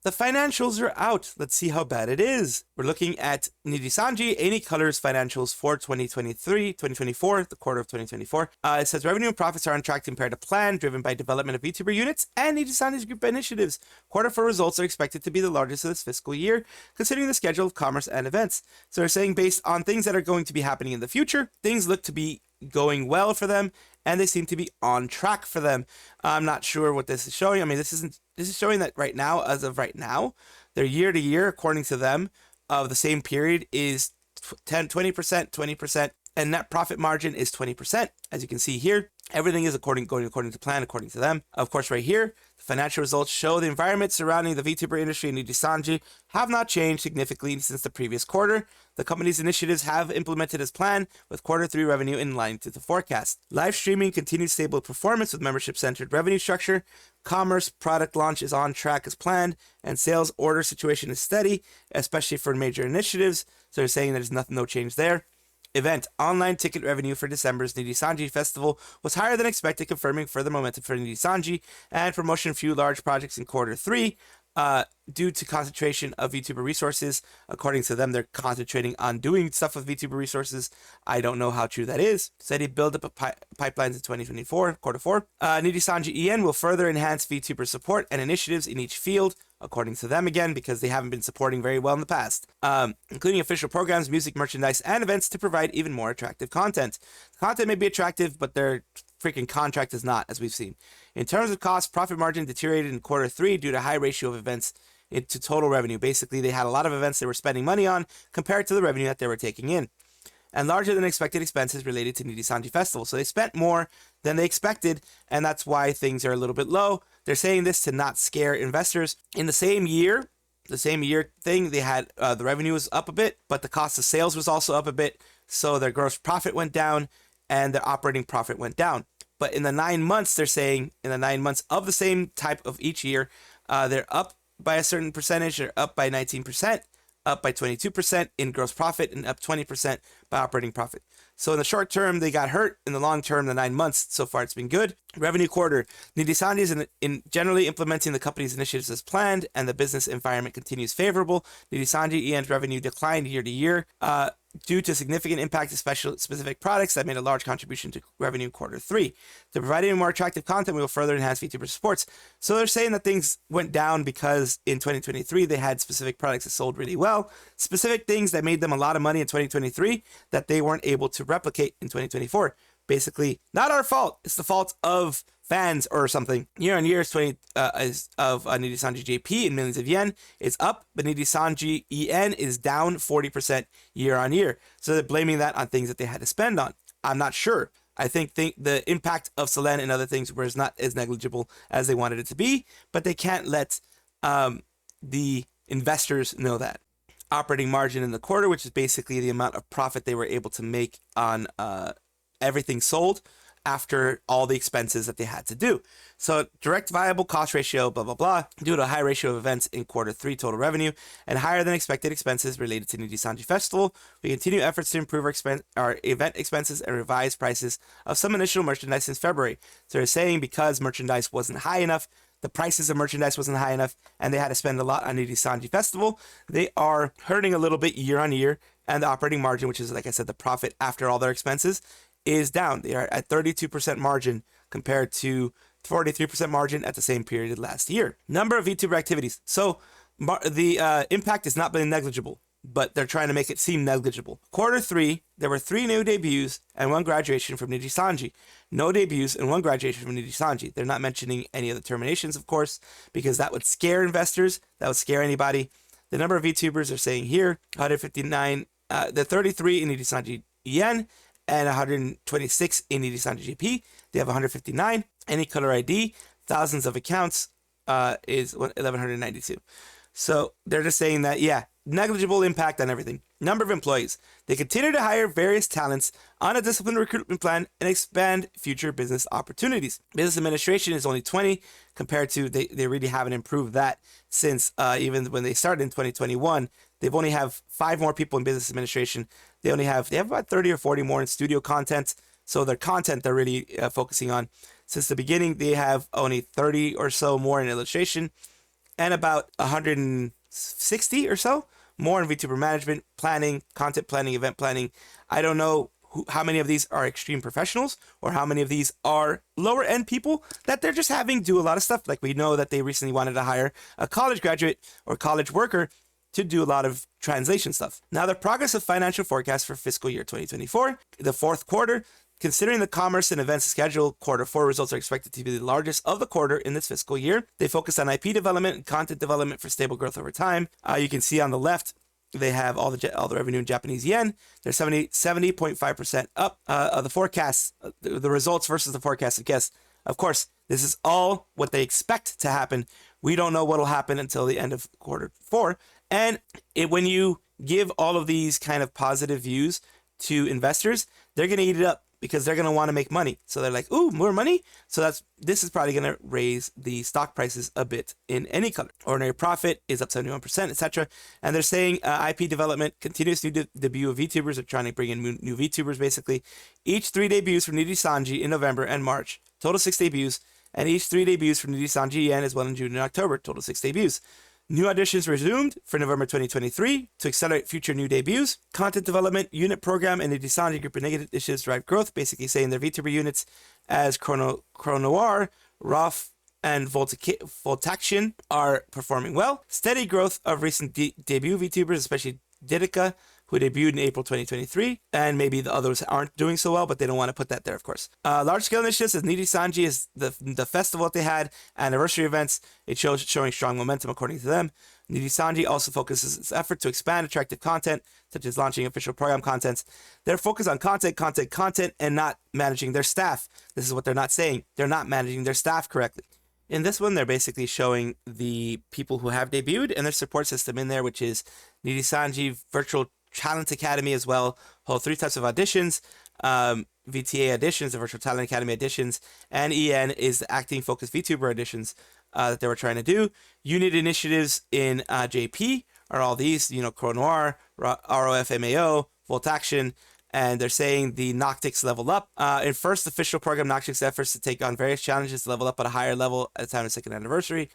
The financials are out. Let's see how bad it is. We're looking at Nijisanji Anycolor's financials for 2024, the quarter of 2024. It says revenue and profits are on track compared to plan, driven by development of VTuber units and Nijisanji's group initiatives. Quarter 4 results are expected to be the largest of this fiscal year, considering the schedule of commerce and events. So they're saying based on things that are going to be happening in the future, things look to be going well for them, and they seem to be on track for them. I'm not sure what this is showing. I mean, this is showing that right now, as of right now, their year to year, according to them, of the same period is 20%, 20%, and net profit margin is 20%. As you can see here, everything is going according to plan, according to them. Of course, right here, the financial results show the environment surrounding the VTuber industry and Nijisanji have not changed significantly since the previous quarter. The company's initiatives have implemented as planned, with quarter 3 revenue in line to the forecast. Live streaming continues stable performance with membership-centered revenue structure. Commerce product launch is on track as planned, and sales order situation is steady, especially for major initiatives. So they're saying there's no change there. Event online ticket revenue for December's Nijisanji Festival was higher than expected, confirming further momentum for Nijisanji, and promotion of few large projects in quarter 3 due to concentration of VTuber resources. According to them, they're concentrating on doing stuff with VTuber resources. I don't know how true that is. Steady build up of pipelines in 2024, quarter 4. Nijisanji EN will further enhance VTuber support and initiatives in each field, according to them again, because they haven't been supporting very well in the past, including official programs, music, merchandise, and events to provide even more attractive content. The content may be attractive, but their freaking contract is not, as we've seen. In terms of cost, profit margin deteriorated in quarter 3 due to high ratio of events into total revenue. Basically, they had a lot of events they were spending money on compared to the revenue that they were taking in, and larger than expected expenses related to Nijisanji Festival. So they spent more than they expected, and that's why things are a little bit low. They're saying this to not scare investors. In the same year thing, they had the revenue was up a bit, but the cost of sales was also up a bit. So their gross profit went down and their operating profit went down. But in the 9 months, they're saying in the 9 months of the same type of each year, they're up by a certain percentage. They're up by 19%, up by 22% in gross profit, and up 20% by operating profit. So in the short term, they got hurt. In the long term, the 9 months, so far it's been good. Revenue quarter. Nijisanji is in generally implementing the company's initiatives as planned, and the business environment continues favorable. Nijisanji EN's revenue declined year to year due to significant impact of specific products that made a large contribution to revenue in quarter 3. To provide even more attractive content, we will further enhance VTuber supports. So they're saying that things went down because in 2023, they had specific products that sold really well, specific things that made them a lot of money in 2023 that they weren't able to replicate in 2024. Basically, not our fault. It's the fault of fans or something. Year on year is Nijisanji JP in millions of yen is up, but Nijisanji EN is down 40% year on year. So they're blaming that on things that they had to spend on. I'm not sure. I think the impact of Selen and other things was not as negligible as they wanted it to be, but they can't let the investors know that. Operating margin in the quarter, which is basically the amount of profit they were able to make on everything sold after all the expenses that they had to do. So direct viable cost ratio, blah, blah, blah, due to a high ratio of events in quarter 3 total revenue and higher than expected expenses related to Nijisanji Festival. We continue efforts to improve our event expenses and revise prices of some initial merchandise since February. So they're saying because merchandise wasn't high enough, the prices of merchandise wasn't high enough, and they had to spend a lot on Nijisanji Festival, they are hurting a little bit year on year, and the operating margin, which is, like I said, the profit after all their expenses, is down. They are at 32% margin compared to 43% margin at the same period last year. Number of VTuber activities. So the impact has not been negligible, but they're trying to make it seem negligible. Quarter 3, there were 3 new debuts and 1 graduation from Nijisanji. No debuts and 1 graduation from Nijisanji. They're not mentioning any of the terminations, of course, because that would scare investors. That would scare anybody. The number of VTubers are saying here, 159, the 33 in Nijisanji EN, and 126 in Nijisanji GP. They have 159. Anycolor ID, thousands of accounts, is 1,192. So they're just saying that, yeah, negligible impact on everything. Number of employees. They continue to hire various talents on a disciplined recruitment plan and expand future business opportunities. Business administration is only 20 compared to, they really haven't improved that since even when they started in 2021. They've only have 5 more people in business administration. They have about 30 or 40 more in studio content. So their content they're really focusing on. Since the beginning, they have only 30 or so more in illustration and about 160 or so more in VTuber management, planning, content planning, event planning. I don't know how many of these are extreme professionals or how many of these are lower end people that they're just having do a lot of stuff. Like we know that they recently wanted to hire a college graduate or college worker to do a lot of translation stuff. Now, the progress of financial forecast for fiscal year 2024, the fourth quarter, considering the commerce and events schedule, quarter four results are expected to be the largest of the quarter in this fiscal year. They focus on IP development and content development for stable growth over time. You can see on the left, they have all the revenue in Japanese yen. They're 70.5% up. The forecasts, the results versus the forecast, I guess. Of course, this is all what they expect to happen. We don't know what will happen until the end of quarter four. And when you give all of these kind of positive views to investors, they're going to eat it up because they're going to want to make money. So they're like, ooh, more money? So this is probably going to raise the stock prices a bit in Anycolor. Ordinary profit is up 71%, etc. And they're saying IP development, continuous new debut of VTubers. They're trying to bring in new VTubers, basically. Each 3 debuts from Nijisanji in November and March. Total 6 debuts. And each 3 debuts from Nijisanji Yen as well in June and October. Total 6 debuts. New auditions resumed for November 2023 to accelerate future new debuts. Content development, unit program, and the Nijisanji group initiatives drive growth, basically saying their VTuber units as Chronoir, Roth, and Voltaction are performing well. Steady growth of recent debut VTubers, especially Didika, who debuted in April 2023, and maybe the others aren't doing so well, but they don't want to put that there, of course. Large-scale initiatives as Nijisanji is the festival that they had, anniversary events. It shows showing strong momentum according to them. Nijisanji also focuses its effort to expand attractive content, such as launching official program contents. They're focused on content, and not managing their staff. This is what they're not saying. They're not managing their staff correctly. In this one, they're basically showing the people who have debuted and their support system in there, which is Nijisanji Virtual Talent Academy as well. Hold 3 types of auditions. VTA auditions, the Virtual Talent Academy auditions, and EN is the acting focused VTuber auditions that they were trying to do. Unit initiatives in JP are all these, Chronoir, ROFMAO, Volt Action, and they're saying the Noctix level up. In first official program, Noctix efforts to take on various challenges to level up at a higher level at the time of the 2nd anniversary.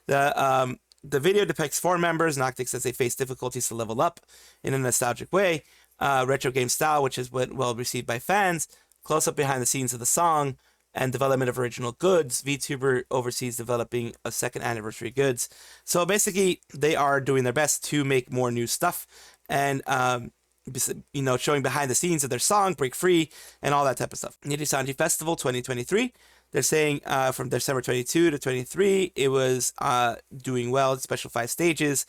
The video depicts 4 members, Noctix, as they face difficulties to level up in a nostalgic way. Retro game style, which is well received by fans. Close up behind the scenes of the song and development of original goods. VTuber oversees developing a 2nd anniversary goods. So basically, they are doing their best to make more new stuff and showing behind the scenes of their song, Break Free, and all that type of stuff. Nijisanji Festival 2023. They're saying from December 22 to 23, it was doing well, special 5 stages.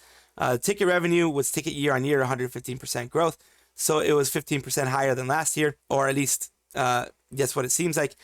Ticket revenue was ticket year on year, 115% growth. So it was 15% higher than last year, or at least that's what it seems like.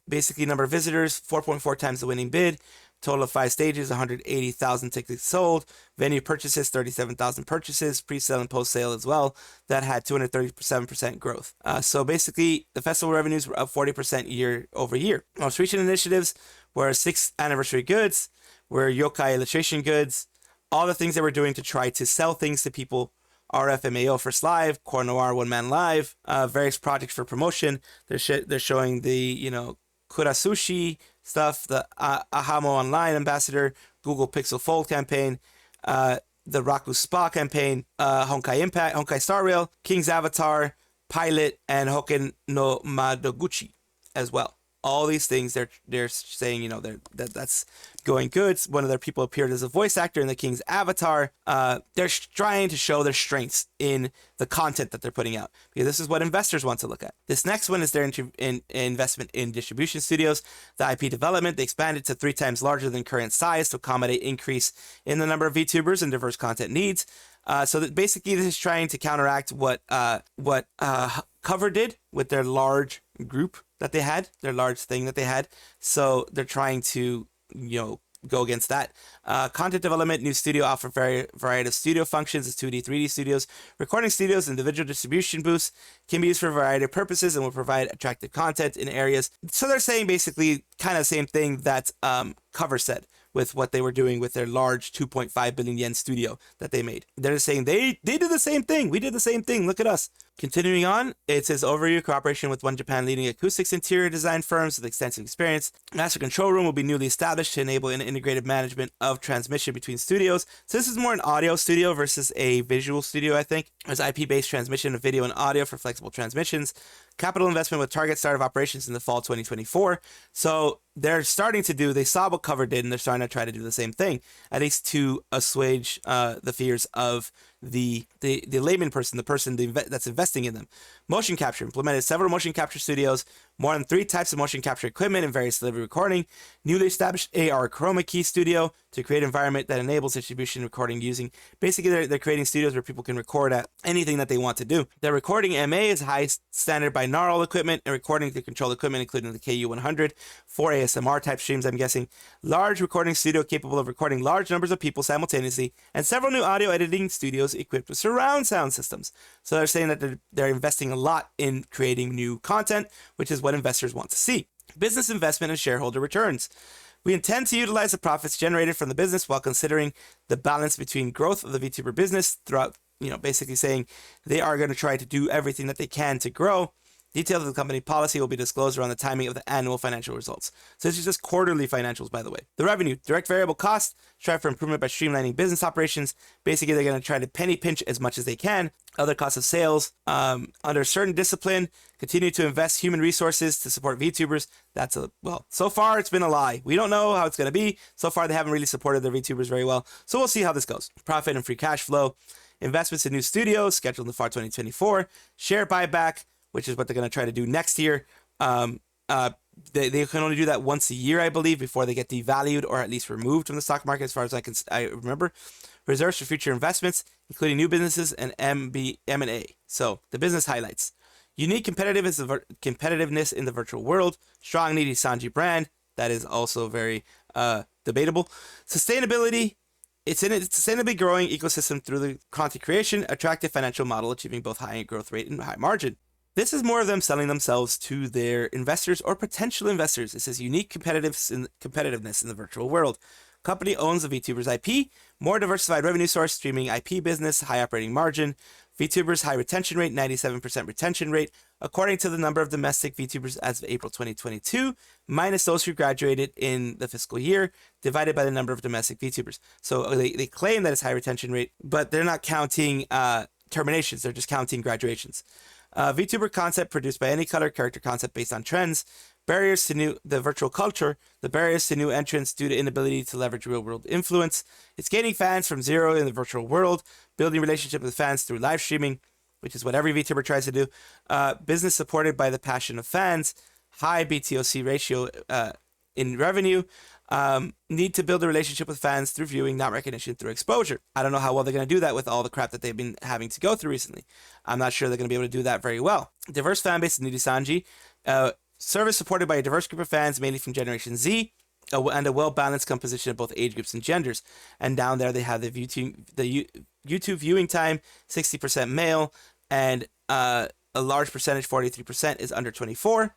Basically, number of visitors, 4.4 times the winning bid. Total of 5 stages, 180,000 tickets sold. Venue purchases, 37,000 purchases. Pre-sale and post-sale as well. That had 237% growth. So basically, the festival revenues were up 40% year over year. Most recent initiatives were 6th anniversary goods, were yokai illustration goods, all the things they were doing to try to sell things to people. RFMAO First Live, Core Noir One Man Live, various projects for promotion. They're showing the, Kurasushi stuff, the Ahamo Online Ambassador, Google Pixel Fold campaign, the Raku Spa campaign, Honkai Impact, Honkai Star Rail, King's Avatar, Pilot, and Hoken no Madoguchi as well. All these things they're saying, that's going good. One of their people appeared as a voice actor in the King's Avatar. They're trying to show their strengths in the content that they're putting out, because this is what investors want to look at. This next one is their investment in distribution studios. The IP development, they expanded to 3 times larger than current size to accommodate increase in the number of VTubers and diverse content needs. So that basically this is trying to counteract what Cover did with their large group that they had, their large thing that they had. So they're trying to, go against that. Content development, new studio offer variety of studio functions as 2D, 3D studios. Recording studios, individual distribution booths can be used for a variety of purposes and will provide attractive content in areas. So they're saying basically kind of the same thing that Cover said, with what they were doing with their large 2.5 billion yen studio that they made. They're just saying they did the same thing. We did the same thing. Look at us. Continuing on, it says overview cooperation with One Japan leading acoustics interior design firms with extensive experience. Master control room will be newly established to enable an integrated management of transmission between studios. So this is more an audio studio versus a visual studio, I think. There's IP-based transmission of video and audio for flexible transmissions. Capital investment with target start of operations in the fall 2024. So they're starting to do, they saw what Cover did, and they're starting to try to do the same thing, at least to assuage the fears of the layman person, the person that's investing in them. Motion capture, implemented several motion capture studios, more than 3 types of motion capture equipment and various delivery recording. Newly established AR chroma key studio to create an environment that enables distribution recording using, basically they're creating studios where people can record at anything that they want to do. Their recording MA is high standard binaural equipment and recording to control equipment, including the KU100, 4 ASMR type streams, I'm guessing. Large recording studio capable of recording large numbers of people simultaneously, and several new audio editing studios equipped with surround sound systems. So they're saying that they're investing a lot in creating new content, which is what investors want to see. Business investment and shareholder returns. We intend to utilize the profits generated from the business while considering the balance between growth of the VTuber business throughout, basically saying they are going to try to do everything that they can to grow. Details of the company policy will be disclosed around the timing of the annual financial results. So this is just quarterly financials, by the way. The revenue, direct variable cost, strive for improvement by streamlining business operations. Basically, they're going to try to penny pinch as much as they can. Other costs of sales, under certain discipline, continue to invest human resources to support VTubers. So far it's been a lie. We don't know how it's going to be. So far they haven't really supported their VTubers very well. So we'll see how this goes. Profit and free cash flow, investments in new studios scheduled in the fall 2024, share buyback, which is what they're going to try to do next year. They can only do that once a year, I believe, before they get devalued or at least removed from the stock market, as far as I remember. Reserves for future investments, including new businesses and M&A. So the business highlights. Unique competitiveness in the virtual world. Strong Nijisanji brand. That is also very debatable. Sustainability. It's in a sustainably growing ecosystem through the content creation, attractive financial model, achieving both high growth rate and high margin. This is more of them selling themselves to their investors or potential investors. It says unique competitiveness in the virtual world. Company owns the VTubers IP, more diversified revenue source, streaming IP business, high operating margin. VTubers high retention rate, 97% retention rate, according to the number of domestic VTubers as of April 2022, minus those who graduated in the fiscal year, divided by the number of domestic VTubers. So they claim that it's high retention rate, but they're not counting terminations. They're just counting graduations. VTuber concept produced by Anycolor, character concept based on trends. Barriers to the virtual culture, the barriers to new entrants due to inability to leverage real-world influence. It's gaining fans from zero in the virtual world, building relationship with fans through live streaming, which is what every VTuber tries to do. Business supported by the passion of fans. High BTOC ratio in revenue. Need to build a relationship with fans through viewing, not recognition through exposure. I don't know how well they're going to do that with all the crap that they've been having to go through recently. I'm not sure they're going to be able to do that very well. Diverse fan base in Nijisanji. Service supported by a diverse group of fans, mainly from Generation Z, and a well-balanced composition of both age groups and genders. And down there they have the YouTube viewing time, 60% male, and a large percentage, 43%, is under 24.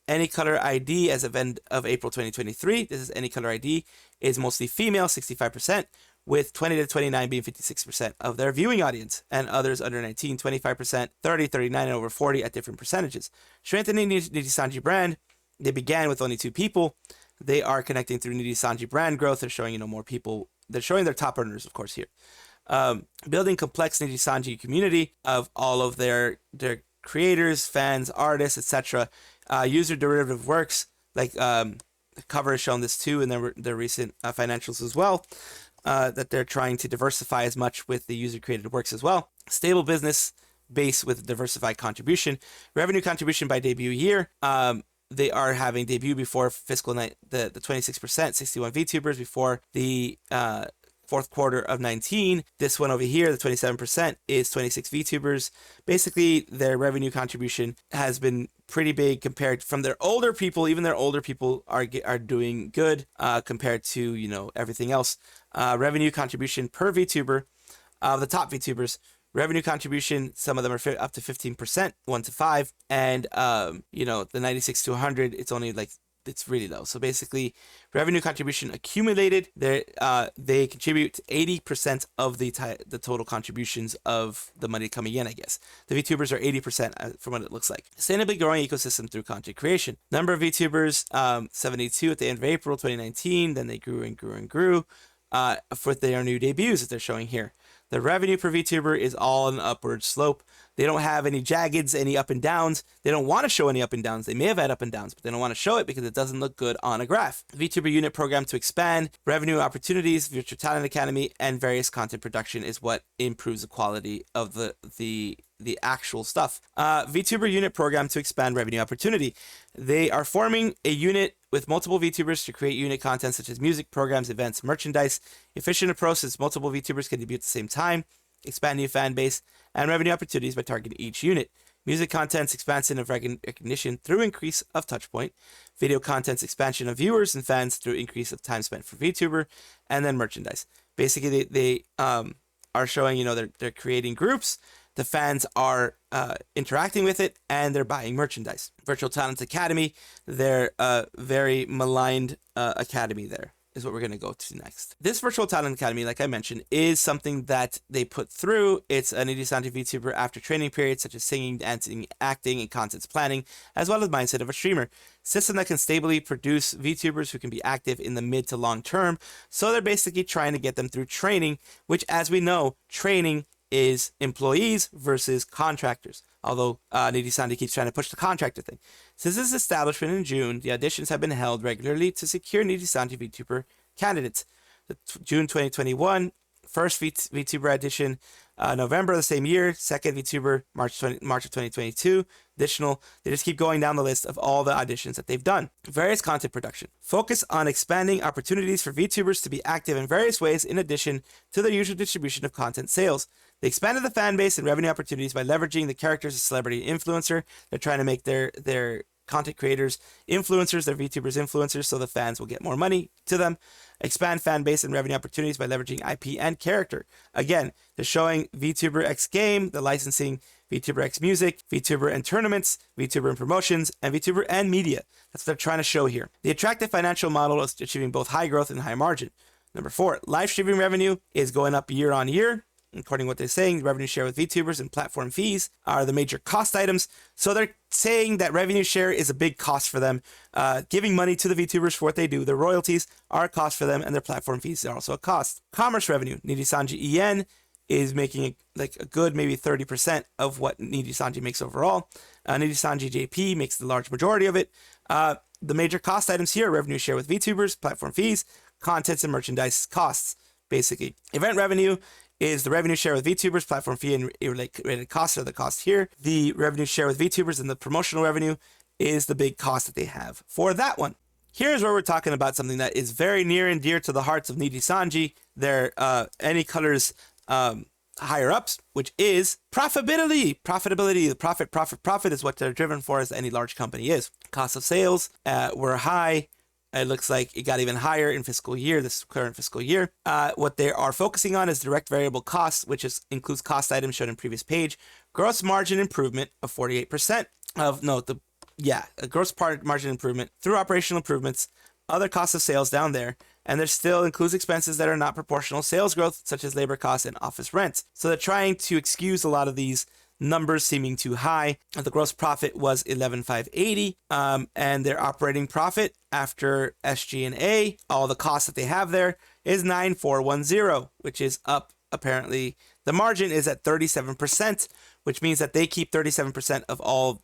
Anycolor ID as of end of April 2023. This is Anycolor ID, is mostly female, 65%, with 20 to 29 being 56% of their viewing audience, and others under 19, 25%, 30, 39, and over 40 at different percentages. Strengthening Nijisanji brand, they began with only 2 people. They are connecting through Nijisanji brand growth. They're showing, more people. They're showing their top earners, of course, here. Building complex Nijisanji community of all of their creators, fans, artists, etc. User derivative works, like Cover has shown this too in their recent financials as well, that they're trying to diversify as much with the user created works as well. Stable business base with diversified contribution. Revenue contribution by debut year. They are having debut before fiscal night, the 26%, 61 VTubers before the fourth quarter of 19. This one over here, the 27%, is 26 VTubers. Basically, their revenue contribution has been pretty big compared from their older people. Even their older people are doing good compared to, everything else. Revenue contribution per VTuber, the top VTubers. Revenue contribution, some of them are up to 15%, 1 to 5. And, the 96 to 100, it's only like it's really low. So basically, revenue contribution accumulated, they contribute 80% of the total contributions of the money coming in, I guess. The VTubers are 80% from what it looks like. Sustainably growing ecosystem through content creation. Number of VTubers, 72 at the end of April 2019. Then they grew and grew and grew for their new debuts that they're showing here. The revenue per VTuber is all an upward slope. They don't have any jaggeds, any up and downs. They don't want to show any up and downs. They may have had up and downs, but they don't want to show it because it doesn't look good on a graph. VTuber unit program to expand, revenue opportunities, Virtual Talent Academy, and various content production is what improves the quality of the actual stuff. VTuber unit program to expand revenue opportunity. They are forming a unit with multiple VTubers to create unit content such as music, programs, events, merchandise. Efficient approach since multiple VTubers can debut at the same time. Expand new fan base and revenue opportunities by targeting each unit. Music content's expansion of recognition through increase of touchpoint. Video content's expansion of viewers and fans through increase of time spent for VTuber. And then merchandise. Basically, they are showing, they're creating groups. The fans are interacting with it, and they're buying merchandise. Virtual Talent Academy, their very maligned academy there is what we're going to go to next. This Virtual Talent Academy, like I mentioned, is something that they put through. It's a Nijisanji VTuber after training periods such as singing, dancing, acting, and content planning, as well as mindset of a streamer. System that can stably produce VTubers who can be active in the mid to long term. So they're basically trying to get them through training, which, as we know, training is employees versus contractors. Although Nijisanji keeps trying to push the contractor thing. Since its establishment in June, the auditions have been held regularly to secure Nijisanji VTuber candidates. The June 2021, first VTuber audition, November of the same year, second VTuber, March of 2022. Additional, they just keep going down the list of all the auditions that they've done. Various content production. Focus on expanding opportunities for VTubers to be active in various ways in addition to the usual distribution of content sales. They expanded the fan base and revenue opportunities by leveraging the characters of celebrity influencer. They're trying to make their content creators influencers, their VTubers influencers, so the fans will get more money to them. Expand fan base and revenue opportunities by leveraging IP and character. Again, they're showing VTuber X game, the licensing, VTuber X music, VTuber and tournaments, VTuber and promotions, and VTuber and media. That's what they're trying to show here. The attractive financial model is achieving both high growth and high margin. Number 4, live streaming revenue is going up year on year. According to what they're saying, revenue share with VTubers and platform fees are the major cost items. So they're saying that revenue share is a big cost for them. Giving money to the VTubers for what they do. Their royalties are a cost for them, and their platform fees are also a cost. Commerce revenue. Nijisanji EN is making a good maybe 30% of what Nijisanji makes overall. Nijisanji JP makes the large majority of it. The major cost items here are revenue share with VTubers, platform fees, contents, and merchandise costs, basically. Event revenue is the revenue share with VTubers, platform fee, and related costs are the cost here. The revenue share with VTubers and the promotional revenue is the big cost that they have for that one. Here's where we're talking about something that is very near and dear to the hearts of Nijisanji, their Anycolor's higher ups, which is profitability. Profitability, the profit is what they're driven for, as any large company is. Cost of sales were high. It looks like it got even higher in this current fiscal year. What they are focusing on is direct variable costs, which includes cost items shown in previous page. Gross margin improvement of 48%. Gross margin improvement through operational improvements, other costs of sales down there, and there still includes expenses that are not proportional sales growth, such as labor costs and office rent. So they're trying to excuse a lot of these numbers seeming too high. The gross profit was 11,580, and their operating profit after SG&A, all the costs that they have there, is 9,410, which is up. Apparently, the margin is at 37%, which means that they keep 37% of all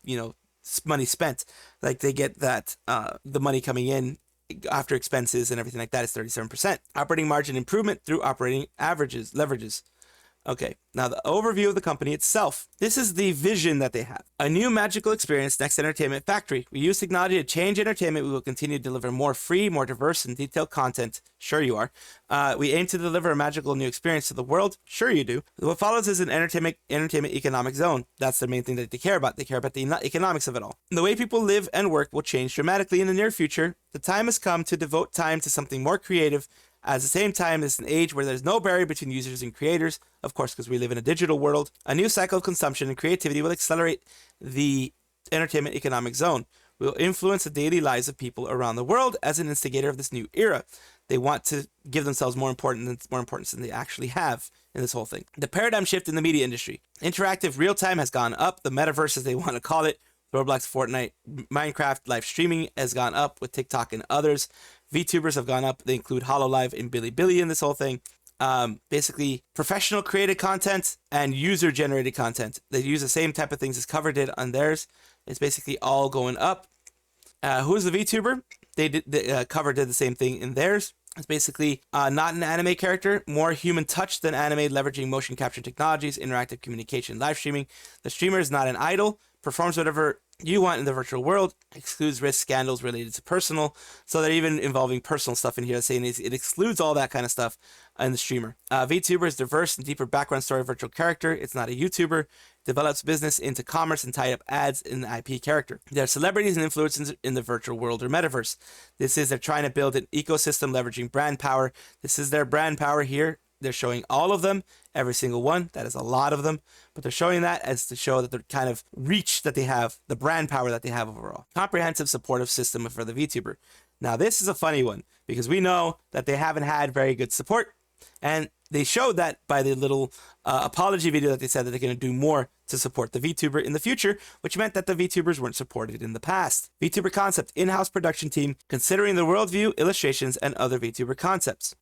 money spent. Like they get that the money coming in after expenses and everything like that is 37%. Operating margin improvement through operating leverages. Okay, now the overview of the company itself. This is the vision that they have. A new magical experience, Next Entertainment Factory. We use technology to change entertainment. We will continue to deliver more free, more diverse, and detailed content. Sure you are. We aim to deliver a magical new experience to the world. Sure you do. What follows is an entertainment economic zone. That's the main thing that they care about. They care about the economics of it all. The way people live and work will change dramatically in the near future. The time has come to devote time to something more creative. At the same time, it's an age where there's no barrier between users and creators, of course, because we live in a digital world. A new cycle of consumption and creativity will accelerate the entertainment economic zone. will influence the daily lives of people around the world as an instigator of this new era. They want to give themselves more importance than they actually have in this whole thing. The paradigm shift in the media industry. Interactive real-time has gone up. The metaverse, as they want to call it, Roblox, Fortnite, Minecraft, live streaming has gone up with TikTok and others. VTubers have gone up. They include HoloLive and Bilibili in this whole thing. Basically, professional created content and user-generated content. They use the same type of things as Cover did on theirs. It's basically all going up. Who's the VTuber? Cover did the same thing in theirs. It's basically not an anime character, more human touch than anime, leveraging motion capture technologies, interactive communication, live streaming. The streamer is not an idol, performs whatever you want in the virtual world, excludes risk scandals related to personal. So they're even involving personal stuff in here, saying it excludes all that kind of stuff in the streamer. VTuber is diverse and deeper background story virtual character. It's not a YouTuber. Develops business into commerce and tied up ads in the IP character. They're celebrities and influencers in the virtual world or metaverse. They're trying to build an ecosystem leveraging brand power. This is their brand power here. They're showing all of them, every single one. That is a lot of them, but they're showing that as to show that the kind of reach that they have, the brand power that they have overall. Comprehensive supportive system for the VTuber. Now, this is a funny one because we know that they haven't had very good support, and they showed that by the little apology video that they said that they're going to do more to support the VTuber in the future, which meant that the VTubers weren't supported in the past. VTuber concept, in-house production team, considering the worldview, illustrations, and other VTuber concepts.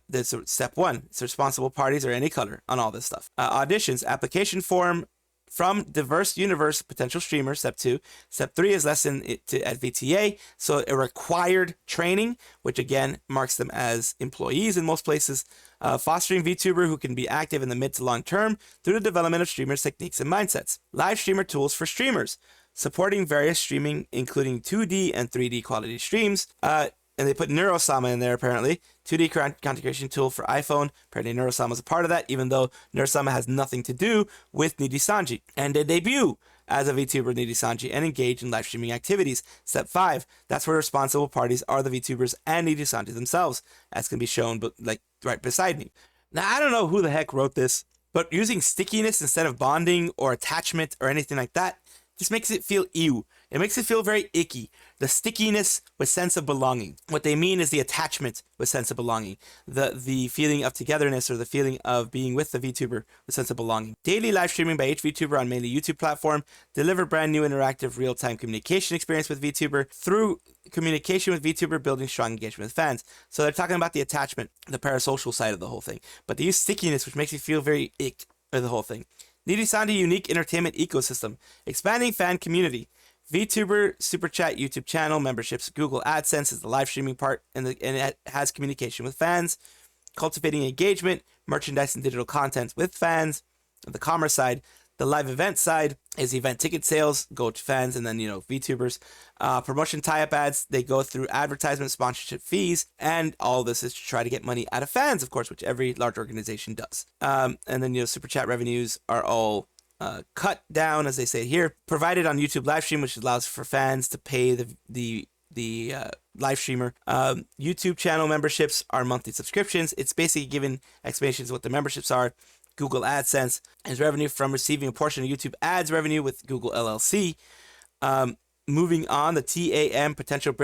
This step 1. It's responsible parties or Anycolor on all this stuff. Auditions, application form from diverse universe potential streamers. Step 2. Step 3 is lesson at VTA, so a required training, which again marks them as employees in most places. Fostering VTuber who can be active in the mid to long term through the development of streamers' techniques and mindsets. Live streamer tools for streamers, supporting various streaming, including 2D and 3D quality streams. And they put Neurosama in there, apparently. 2D content creation tool for iPhone. Apparently Neurosama is a part of that, even though Neurosama has nothing to do with Nijisanji. And they debut as a VTuber Nijisanji and engage in live streaming activities. Step 5. That's where responsible parties are the VTubers and Nijisanji themselves, as can be shown but like right beside me. Now, I don't know who the heck wrote this, but using stickiness instead of bonding or attachment or anything like that just makes it feel ew. It makes it feel very icky. The stickiness with sense of belonging. What they mean is the attachment with sense of belonging. The feeling of togetherness or the feeling of being with the VTuber with sense of belonging. Daily live streaming by each VTuber on mainly YouTube platform. Deliver brand new interactive real-time communication experience with VTuber. Through communication with VTuber, building strong engagement with fans. So they're talking about the attachment, the parasocial side of the whole thing. But they use stickiness, which makes you feel very ick of the whole thing. Nijisanji unique entertainment ecosystem. Expanding fan community. VTuber, Super Chat, YouTube channel, memberships, Google AdSense is the live streaming part, and it has communication with fans, cultivating engagement, merchandise and digital content with fans. On the commerce side, the live event side is event ticket sales, go to fans, and then, VTubers. Promotion tie-up ads, they go through advertisement, sponsorship fees, and all this is to try to get money out of fans, of course, which every large organization does. And then, Super Chat revenues are all cut down, as they say here, provided on YouTube live stream, which allows for fans to pay the live streamer. YouTube channel memberships are monthly subscriptions. It's basically giving explanations of what the memberships are. Google AdSense is revenue from receiving a portion of YouTube ads revenue with Google LLC. Moving on, the TAM Potential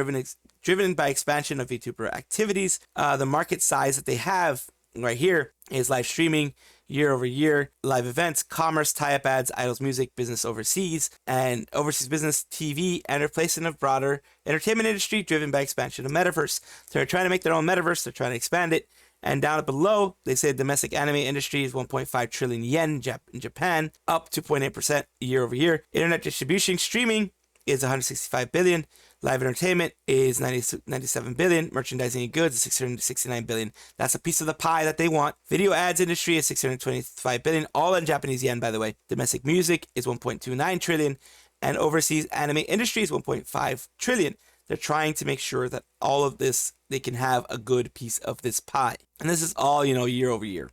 driven by expansion of VTuber activities. The market size that they have right here is live streaming, year over year, live events, commerce, tie-up ads, idols, music, business overseas, and overseas business, TV, and replacement of broader entertainment industry driven by expansion of metaverse. So they're trying to make their own metaverse. They're trying to expand it. And down below, they say domestic anime industry is 1.5 trillion yen in Japan, up 2.8% year over year. Internet distribution streaming is 165 billion. Live entertainment is 97 billion. Merchandising and goods is 669 billion. That's a piece of the pie that they want. Video ads industry is 625 billion, all in Japanese yen, by the way. Domestic music is 1.29 trillion, and overseas anime industry is 1.5 trillion. They're trying to make sure that all of this, they can have a good piece of this pie. And this is all, year over year.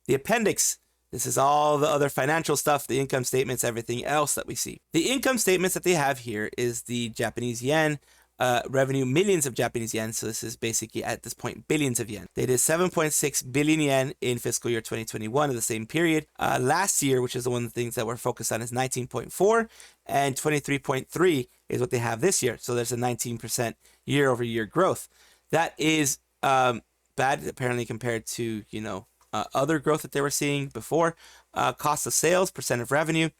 The appendix, this is all the other financial stuff, the income statements, everything else that we see. The income statements that they have here is the Japanese yen revenue, millions of Japanese yen. So this is basically at this point billions of yen. They did 7.6 billion yen in fiscal year 2021 of the same period. Last year, which is the one of the things that we're focused on, is 19.4. and 23.3 is what they have this year. So there's a 19% year-over-year growth. That is bad, apparently, compared to, other growth that they were seeing before. Cost of sales, percent of revenue.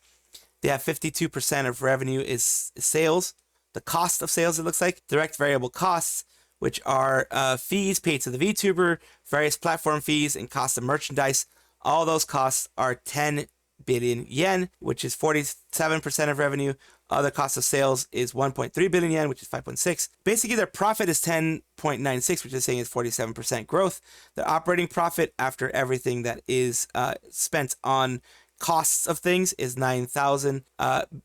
They have 52% of revenue is sales. The cost of sales, it looks like. Direct variable costs, which are fees paid to the VTuber, various platform fees, and cost of merchandise. All those costs are 10 billion yen, which is 47% of revenue. Other cost of sales is 1.3 billion yen, which is 5.6. Basically, their profit is 10.96, which is saying is 47% growth. The operating profit after everything that is spent on costs of things is 9,000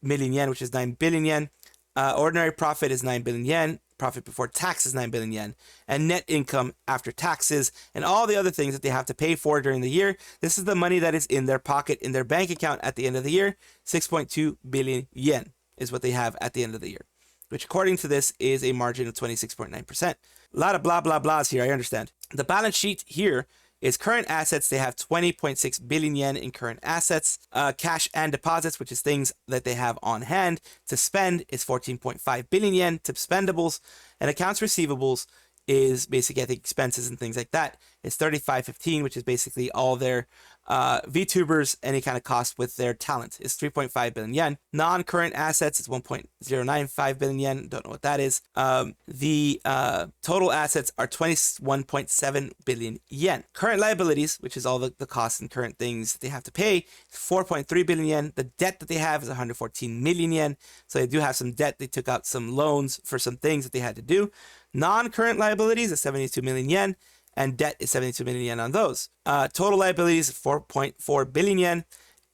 million yen, which is 9 billion yen. Ordinary profit is 9 billion yen. Profit before tax is 9 billion yen. And net income after taxes and all the other things that they have to pay for during the year. This is the money that is in their pocket, in their bank account at the end of the year. 6.2 billion yen is what they have at the end of the year, which according to this is a margin of 26.9%. A lot of blah, blah, blahs here, I understand. The balance sheet here is current assets. They have 20.6 billion yen in current assets. Cash and deposits, which is things that they have on hand to spend, is 14.5 billion yen. To spendables and accounts receivables is basically, I think, expenses and things like that. It's 3515, which is basically all their VTubers, any kind of cost with their talent, is 3.5 billion yen. Non-current assets is 1.095 billion yen. Don't know what that is. The total assets are 21.7 billion yen. Current liabilities, which is all the costs and current things that they have to pay, is 4.3 billion yen. The debt that they have is 114 million yen. So they do have some debt. They took out some loans for some things that they had to do. Non-current liabilities is 72 million yen. And debt is 72 million yen on those. Total liabilities, 4.4 billion yen.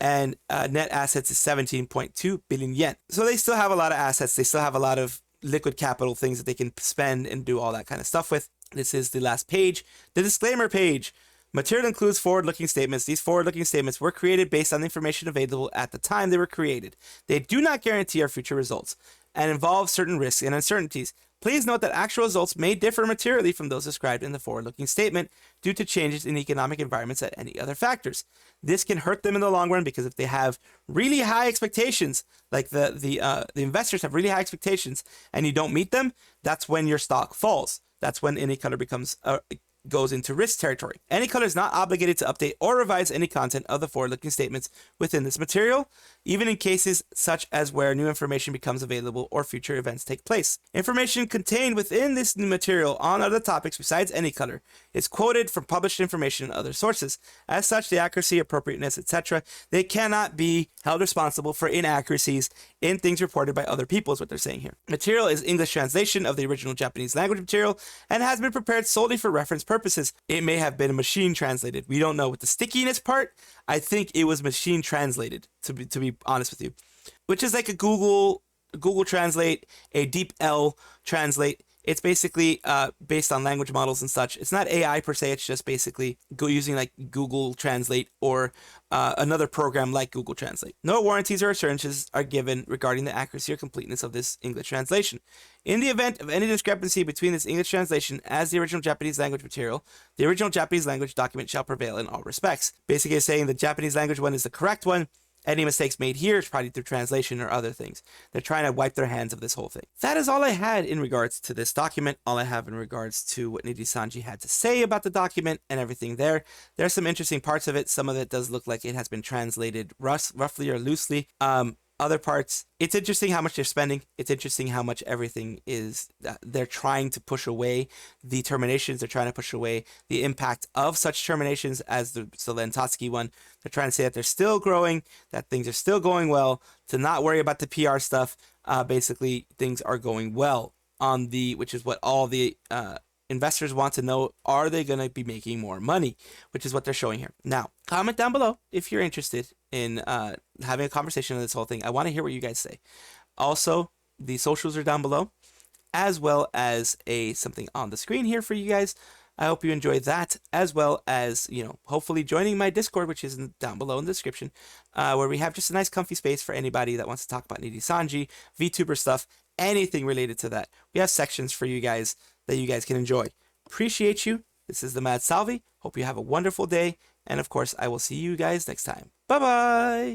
And net assets is 17.2 billion yen. So they still have a lot of assets. They still have a lot of liquid capital, things that they can spend and do all that kind of stuff with. This is the last page. The disclaimer page. Material includes forward-looking statements. These forward-looking statements were created based on the information available at the time they were created. They do not guarantee our future results and involve certain risks and uncertainties. Please note that actual results may differ materially from those described in the forward-looking statement due to changes in economic environments and any other factors. This can hurt them in the long run because if they have really high expectations, like the investors have really high expectations, and you don't meet them, that's when your stock falls. That's when Anycolor becomes goes into risk territory. Anycolor is not obligated to update or revise any content of the forward-looking statements within this material, even in cases such as where new information becomes available or future events take place. Information contained within this new material on other topics besides Anycolor is quoted from published information and other sources. As such, the accuracy, appropriateness, etc., they cannot be held responsible for inaccuracies in things reported by other people, is what they're saying here. Material is English translation of the original Japanese language material and has been prepared solely for reference purposes. It may have been machine translated. We don't know. With the stickiness part, I think it was machine translated, to be honest with you, which is like a Google Translate, a DeepL Translate. It's basically based on language models and such. It's not AI per se. It's just basically using like Google Translate or another program like Google Translate. No warranties or assurances are given regarding the accuracy or completeness of this English translation. In the event of any discrepancy between this English translation as the original Japanese language material, the original Japanese language document shall prevail in all respects. Basically saying the Japanese language one is the correct one. Any mistakes made here is probably through translation or other things. They're trying to wipe their hands of this whole thing. That is all I had in regards to this document. All I have in regards to what Nijisanji had to say about the document and everything there. There's some interesting parts of it. Some of it does look like it has been translated roughly or loosely. Other parts, it's interesting how much they're spending. It's interesting how much everything is. They're trying to push away the terminations. They're trying to push away the impact of such terminations as the Lentatsuki one. They're trying to say that they're still growing, that things are still going well, to not worry about the PR stuff. Basically, things are going well on which is what all the investors want to know. Are they going to be making more money? Which is what they're showing here. Now, comment down below if you're interested in having a conversation on this whole thing. I want to hear what you guys say. Also, the socials are down below, as well as something on the screen here for you guys. I hope you enjoy that, as well as, hopefully joining my Discord, which is down below in the description, where we have just a nice comfy space for anybody that wants to talk about Nijisanji, VTuber stuff, anything related to that. We have sections for you guys that you guys can enjoy. Appreciate you. This is the Mad Salvi. Hope you have a wonderful day. And of course, I will see you guys next time. Bye-bye.